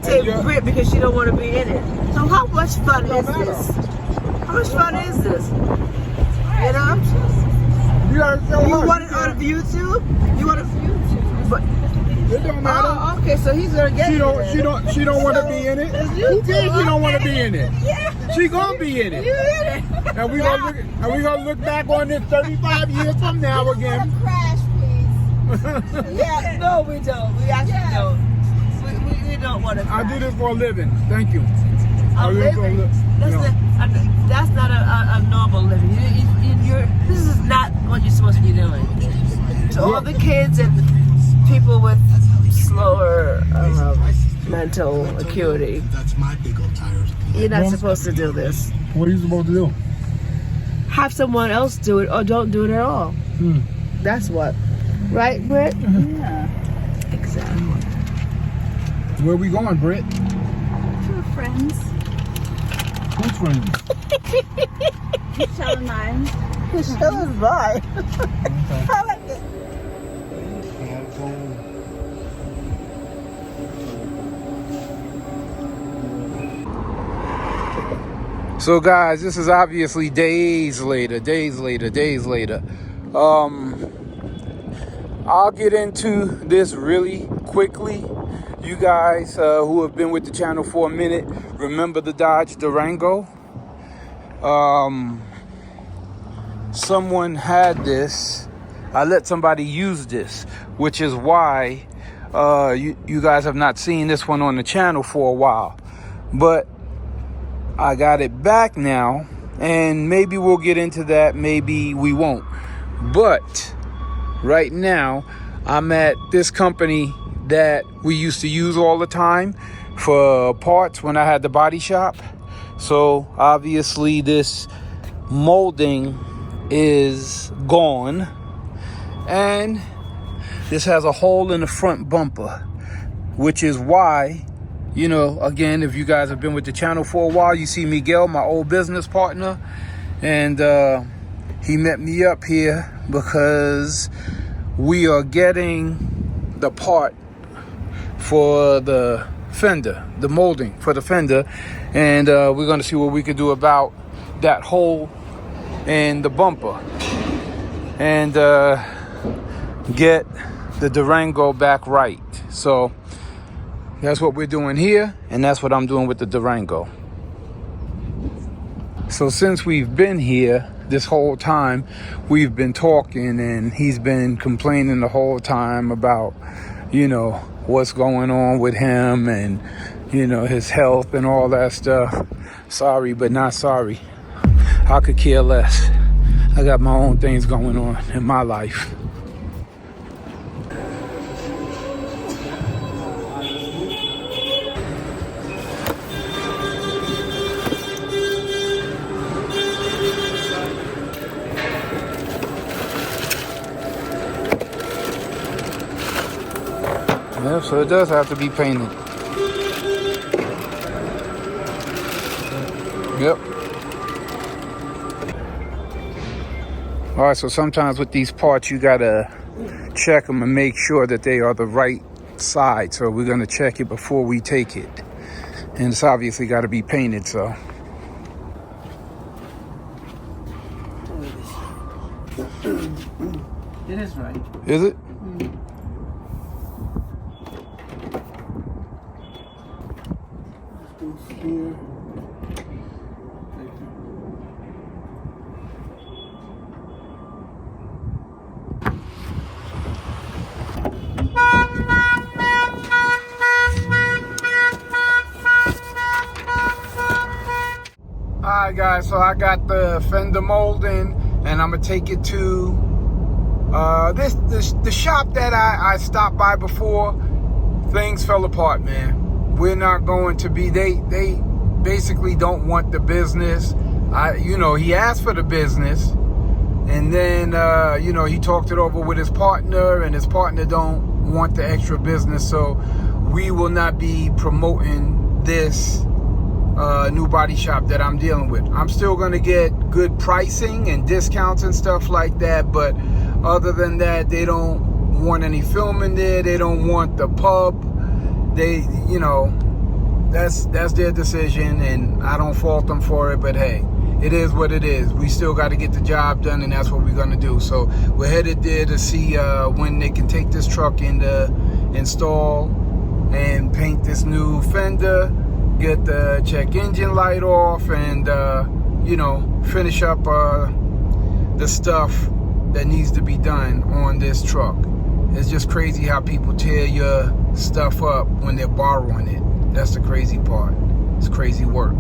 take Brit because she don't want to be in it. So how much fun is this? How much fun is this? You know? You want it on YouTube? You want it on YouTube? But it don't matter. Oh, okay, so he's gonna get She don't want to be in it. Who cares? She don't want to be in it. Yeah. She gonna be in it. You in it? And we gonna look back on this 35 years from now again. Crash, please. Yeah. No, we don't. We actually don't. We don't want to. I do this for a living. Thank you. A living? That's not a normal living. This is not what you're supposed to be doing. To all the kids and people with slower mental acuity, you're not supposed to do this. What are you supposed to do? Have someone else do it or don't do it at all. That's what. Right, Britt? Yeah. Exactly. Where we going, Britt? To friends. Who's friends? Michelle and mine. Michelle is mine. I like it. So guys, this is obviously days later. I'll get into this really quickly. You guys who have been with the channel for a minute, remember the Dodge Durango? Someone had this. I let somebody use this, which is why you guys have not seen this one on the channel for a while. But I got it back now, and maybe we'll get into that, maybe we won't. But right now, I'm at this company that we used to use all the time for parts when I had the body shop. So obviously this molding is gone, and this has a hole in the front bumper, which is why, you know, again, if you guys have been with the channel for a while, you see Miguel, my old business partner, and he met me up here because we are getting the part for the fender, the molding for the fender, and we're going to see what we can do about that hole in the bumper and get the Durango back right. So that's what we're doing here, and that's what I'm doing with the Durango. So since we've been here this whole time, we've been talking, and he's been complaining the whole time about, you know, what's going on with him and, you know, his health and all that stuff. Sorry, but not sorry. I could care less. I got my own things going on in my life. Yeah, so it does have to be painted. Yep. All right, so sometimes with these parts, you gotta check them and make sure that they are the right side. So we're gonna check it before we take it. And it's obviously gotta be painted, so. It is right. Is it? Here. Alright guys, so I got the fender molding, and I'm gonna take it to the shop that I stopped by before. Things fell apart, man. We're not going to be, they basically don't want the business. You know, he asked for the business, and then, you know, he talked it over with his partner, and his partner don't want the extra business. So we will not be promoting this new body shop that I'm dealing with. I'm still going to get good pricing and discounts and stuff like that. But other than that, they don't want any filming there. They don't want the pub. They, you know, that's their decision, and I don't fault them for it. But hey, it is what it is. We still got to get the job done, and that's what we're gonna do. So we're headed there to see when they can take this truck and install and paint this new fender, get the check engine light off, and you know, finish up the stuff that needs to be done on this truck. It's just crazy how people tear your stuff up when they're borrowing it. That's the crazy part. It's crazy work.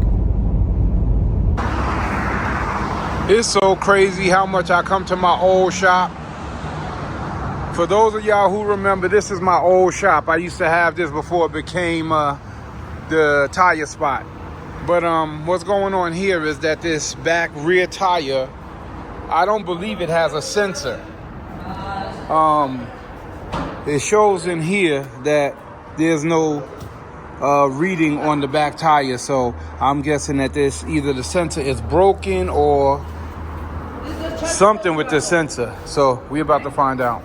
It's so crazy how much I come to my old shop. For those of y'all who remember, this is my old shop. I used to have this before it became the tire spot. But what's going on here is that this back rear tire, I don't believe it has a sensor. It shows in here that there's no reading on the back tire, so I'm guessing that this either the sensor is broken or something with the sensor. So we're about to find out.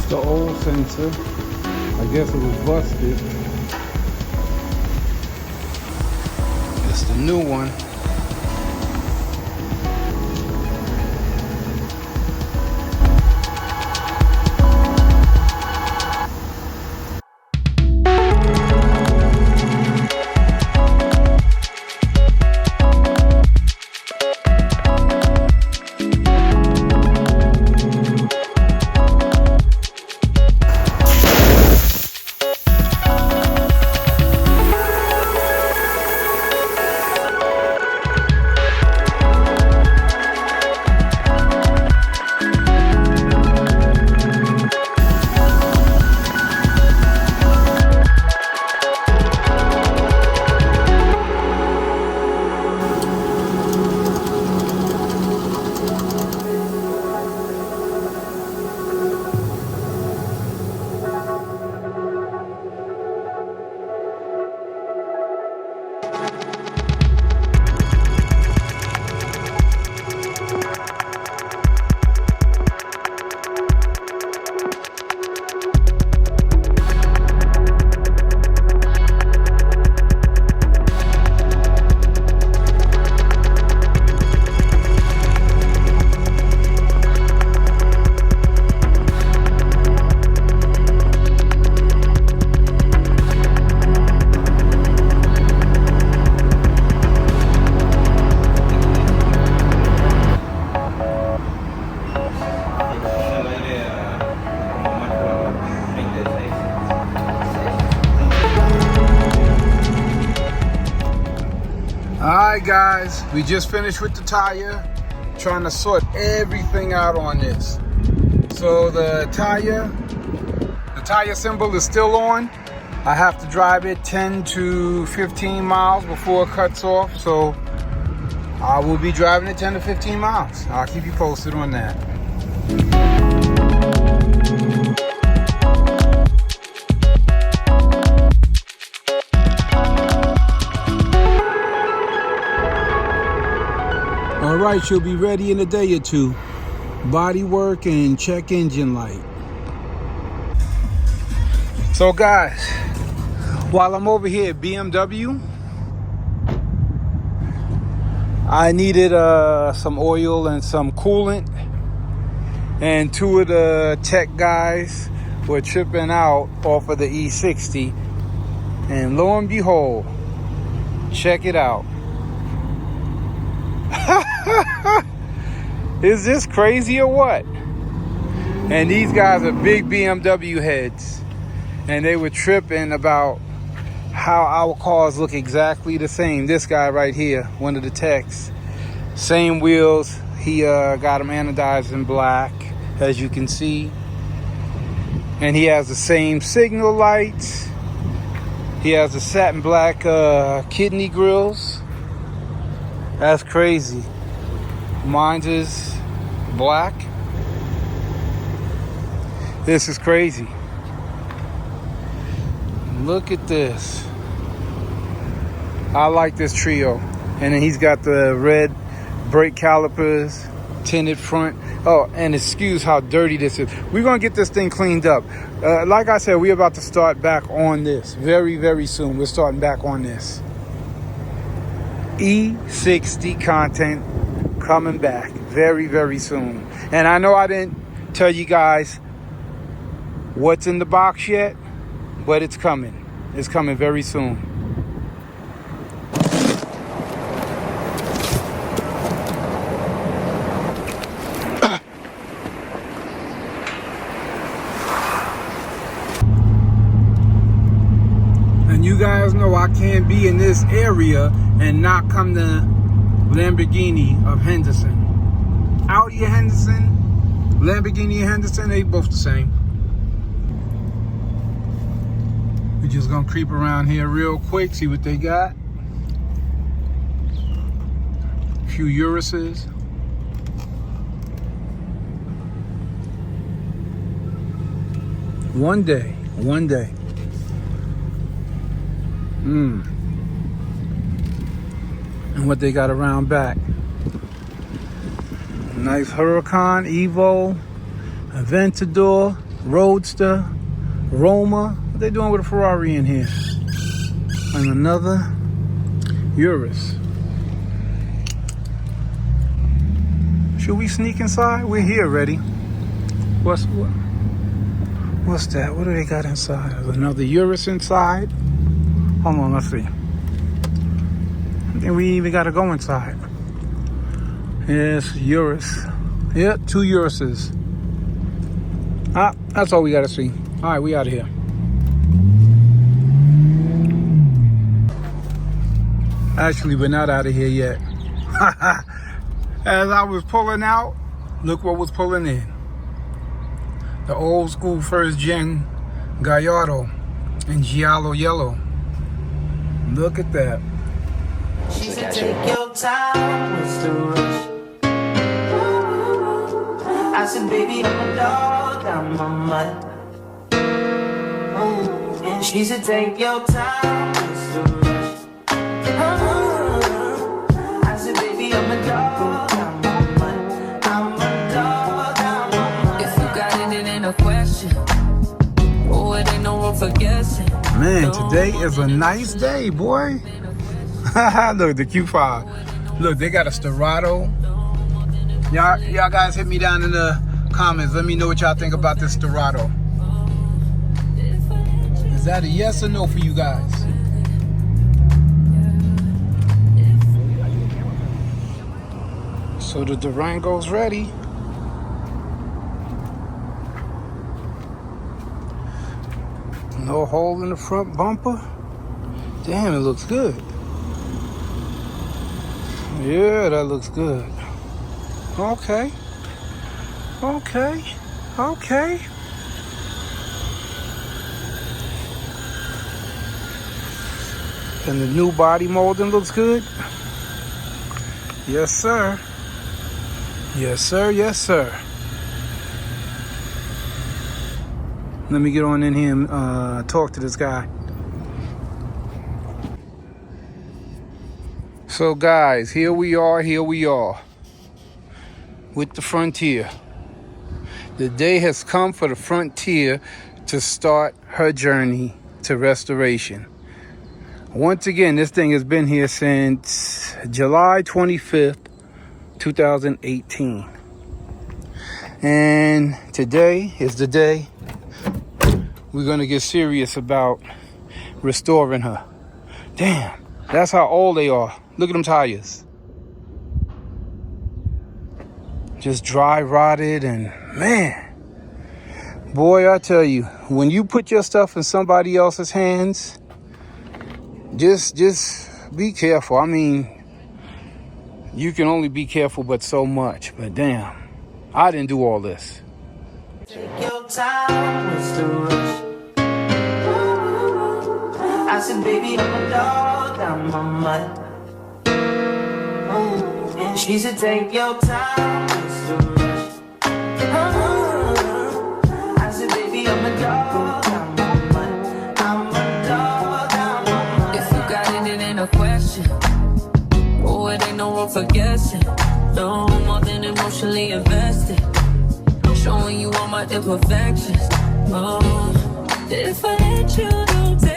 The old sensor, I guess it was busted. It's the new one. Alright guys, we just finished with the tire, trying to sort everything out on this. So the tire symbol is still on. I have to drive it 10 to 15 miles before it cuts off, so I will be driving it 10 to 15 miles. I'll keep you posted on that. All right, she'll be ready in a day or two. Body work and check engine light. So guys, while I'm over here at BMW, I needed some oil and some coolant, and two of the tech guys were tripping out off of the E60, and lo and behold, check it out. Is this crazy or what? And these guys are big BMW heads. and they were tripping about how our cars look exactly the same. This guy right here, one of the techs, same wheels. He got them anodized in black, as you can see, and he has the same signal lights. He has the satin black kidney grills. That's crazy. Mine's is black. This is crazy. Look at this. I like this trio. And then he's got the red brake calipers, tinted front. Oh, and excuse how dirty this is. We're going to get this thing cleaned up. Like I said, we're about to start back on this very, very soon. We're starting back on this. E60 content coming back very, very soon. And I know I didn't tell you guys what's in the box yet, but it's coming. It's coming very soon. And you guys know I can't be in this area and not come to Lamborghini of Henderson. Audi of Henderson, Lamborghini of Henderson, they both the same. We're just gonna creep around here real quick, see what they got. A few Uruses. One day. And what they got around back. Nice Huracan, Evo, Aventador, Roadster, Roma. What they doing with a Ferrari in here? And another Urus. Should we sneak inside? We're here already. What's that? What do they got inside? There's another Urus inside. Hold on, let's see. I think we even gotta go inside. Yes, Urus. Yep, 2 Uruses. That's all we gotta see. All right, we out of here. Actually, we're not out of here yet. As I was pulling out, look what was pulling in. The old school first gen Gallardo in Giallo yellow. Look at that. She said, take your time, Mr. Rush. I said, baby, I'm a dog, I'm a mutt. And she said, take your time, Mr. Rush. I said, baby, I'm a dog, I'm a mutt. I'm a dog, I'm a mutt. If you got it, it ain't a question. Oh, it ain't no room for guessing. Man, today is a nice day, boy. Look, the Q5. Look, they got a Sterrato. Y'all guys hit me down in the comments. Let me know what y'all think about this Sterrato. Is that a yes or no for you guys? So the Durango's ready. No hole in the front bumper. Damn, it looks good. Yeah, that looks good. Okay. And the new body molding looks good. Yes, sir. Yes, sir. Let me get on in here and talk to this guy. So guys, here we are with the Frontier. The day has come for the Frontier to start her journey to restoration. Once again, this thing has been here since July 25th, 2018. And today is the day we're gonna get serious about restoring her. Damn, that's how old they are. Look at them tires. Just dry rotted, and man, Boy, I tell you, when you put your stuff in somebody else's hands, just be careful. I mean, you can only be careful but so much. But damn, I didn't do all this. Take your time, Mr. Rush. I said, baby, I'm a dog, I'm a mutt. And she said, take your time, Mr. Rush. I said, baby, I'm a dog, I'm a mutt. I'm a dog, I'm a mutt. If you got it, it ain't a question. Oh, it ain't no room for guessing. No more than emotionally invested. Showing you all my imperfections. Oh, if I let you, don't take